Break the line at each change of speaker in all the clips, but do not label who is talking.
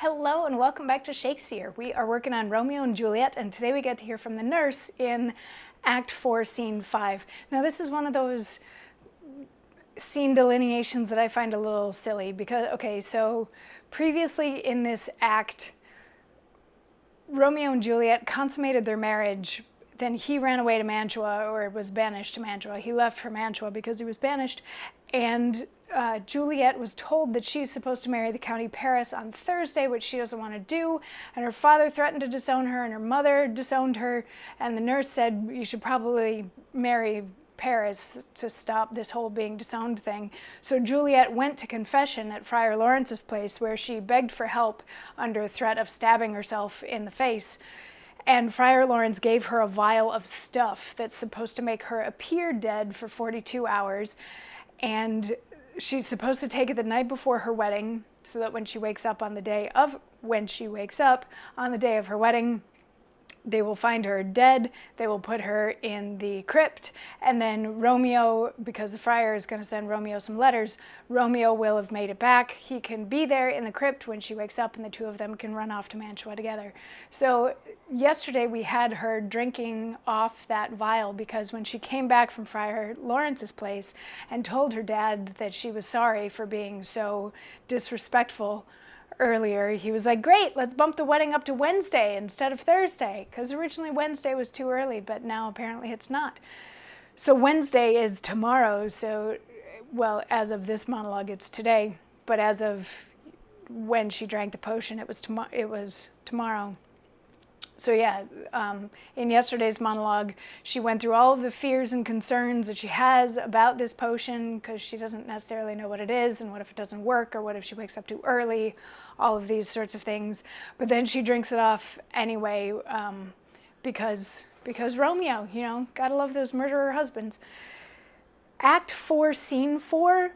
Hello and welcome back to Shakesyear. We are working on Romeo and Juliet, and today we get to hear from the nurse in Act 4, Scene 5. Now this is one of those scene delineations that I find a little silly because, so previously in this act, Romeo and Juliet consummated their marriage. Then he ran away to Mantua, or was banished to Mantua. He left for Mantua because he was banished, and Juliet was told that she's supposed to marry the Count Paris on Thursday, which she doesn't want to do, and her father threatened to disown her, and her mother disowned her, and the nurse said, you should probably marry Paris to stop this whole being disowned thing. So Juliet went to confession at Friar Lawrence's place, where she begged for help under threat of stabbing herself in the face. And Friar Lawrence gave her a vial of stuff that's supposed to make her appear dead for 42 hours. And she's supposed to take it the night before her wedding, so that when she wakes up on the day of her wedding, they will find her dead. They will put her in the crypt, and then Romeo, because the friar is going to send Romeo some letters, Romeo will have made it back. He can be there in the crypt when she wakes up, and the two of them can run off to Mantua together. So yesterday we had her drinking off that vial, because when she came back from Friar Lawrence's place and told her dad that she was sorry for being so disrespectful earlier, he was like, great, let's bump the wedding up to Wednesday instead of Thursday, because originally Wednesday was too early, but now apparently it's not. So Wednesday is tomorrow. So, well, as of this monologue, it's today, but as of when she drank the potion, it was tomorrow. So yeah, in yesterday's monologue, she went through all of the fears and concerns that she has about this potion, because she doesn't necessarily know what it is, and what if it doesn't work, or what if she wakes up too early, all of these sorts of things. But then she drinks it off anyway, because Romeo, gotta love those murderer husbands. Act 4, Scene 4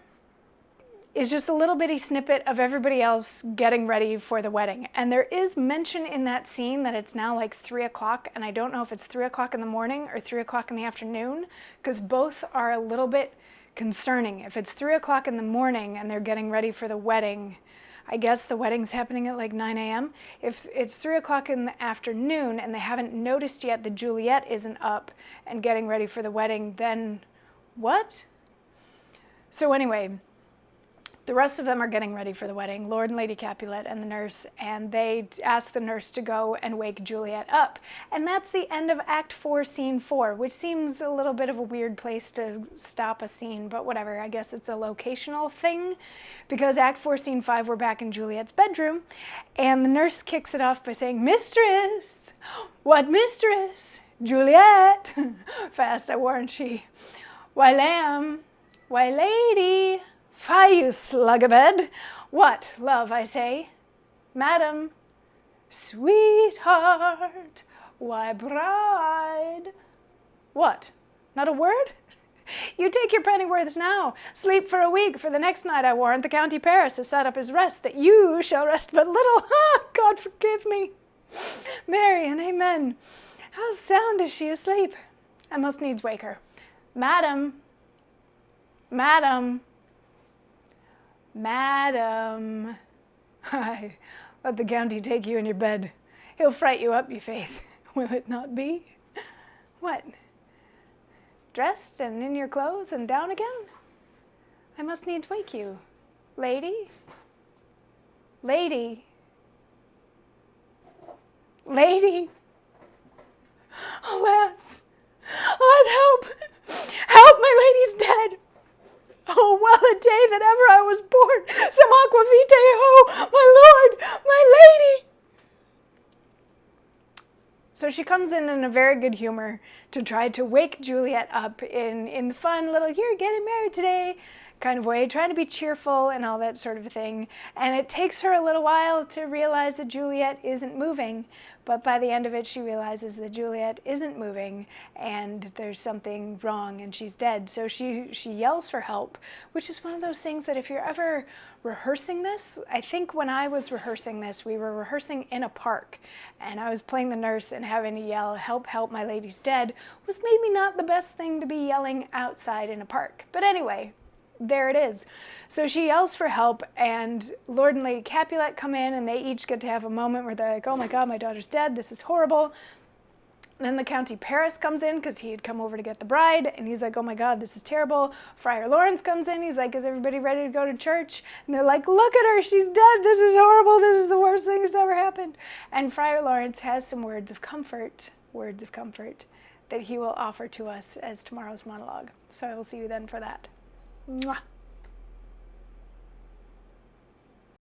is just a little bitty snippet of everybody else getting ready for the wedding. And there is mention in that scene that it's now like 3 o'clock, and I don't know if it's 3 o'clock in the morning or 3 o'clock in the afternoon, because both are a little bit concerning. If it's 3 o'clock in the morning and they're getting ready for the wedding, I guess the wedding's happening at like 9 a.m. If it's 3 o'clock in the afternoon and they haven't noticed yet that Juliet isn't up and getting ready for the wedding, then what? So anyway, the rest of them are getting ready for the wedding, Lord and Lady Capulet and the nurse, and they ask the nurse to go and wake Juliet up. And that's the end of Act 4, Scene 4, which seems a little bit of a weird place to stop a scene, but whatever, I guess it's a locational thing, because Act 4, Scene 5, we're back in Juliet's bedroom, and the nurse kicks it off by saying, "Mistress! What mistress? Juliet!" Fast, I warrant she. "Why, lamb! Why, lady! Fie, you slug-a-bed! What, love, I say? Madam! Sweetheart! Why, bride! What, not a word? You take your pennyworths now. Sleep for a week, for the next night I warrant the Count Paris has set up his rest, that you shall rest but little. Ha! God forgive me! Mary and amen! How sound is she asleep? I must needs wake her. Madam! Madam! Madam, ay, let the county take you in your bed. He'll fright you up, ye faith. Will it not be? What? Dressed and in your clothes and down again? I must needs wake you. Lady? Lady? Lady? Alas! Alas, help! Help, my lady's dead! Oh, well a day that ever I was born! Some aqua vitae, ho! My lord! My lady! So she comes in a very good humor to try to wake Juliet up in the fun little, you're getting married today kind of way, trying to be cheerful and all that sort of thing. And it takes her a little while to realize that Juliet isn't moving, but by the end of it she realizes that Juliet isn't moving and there's something wrong and she's dead. So she yells for help, which is one of those things that if you're ever rehearsing this, I think when I was rehearsing this, we were rehearsing in a park and I was playing the nurse, and having to yell, help, help, my lady's dead, was maybe not the best thing to be yelling outside in a park. But anyway, there it is. So she yells for help, and Lord and Lady Capulet come in, and they each get to have a moment where they're like, oh my God, my daughter's dead, this is horrible. Then the County Paris comes in because he had come over to get the bride, and he's like, oh my God, this is terrible. Friar Lawrence comes in, he's like, is everybody ready to go to church? And they're like, look at her, she's dead, this is horrible, this is the worst thing that's ever happened. And Friar Lawrence has some words of comfort that he will offer to us as tomorrow's monologue. So I will see you then for that. Mwah.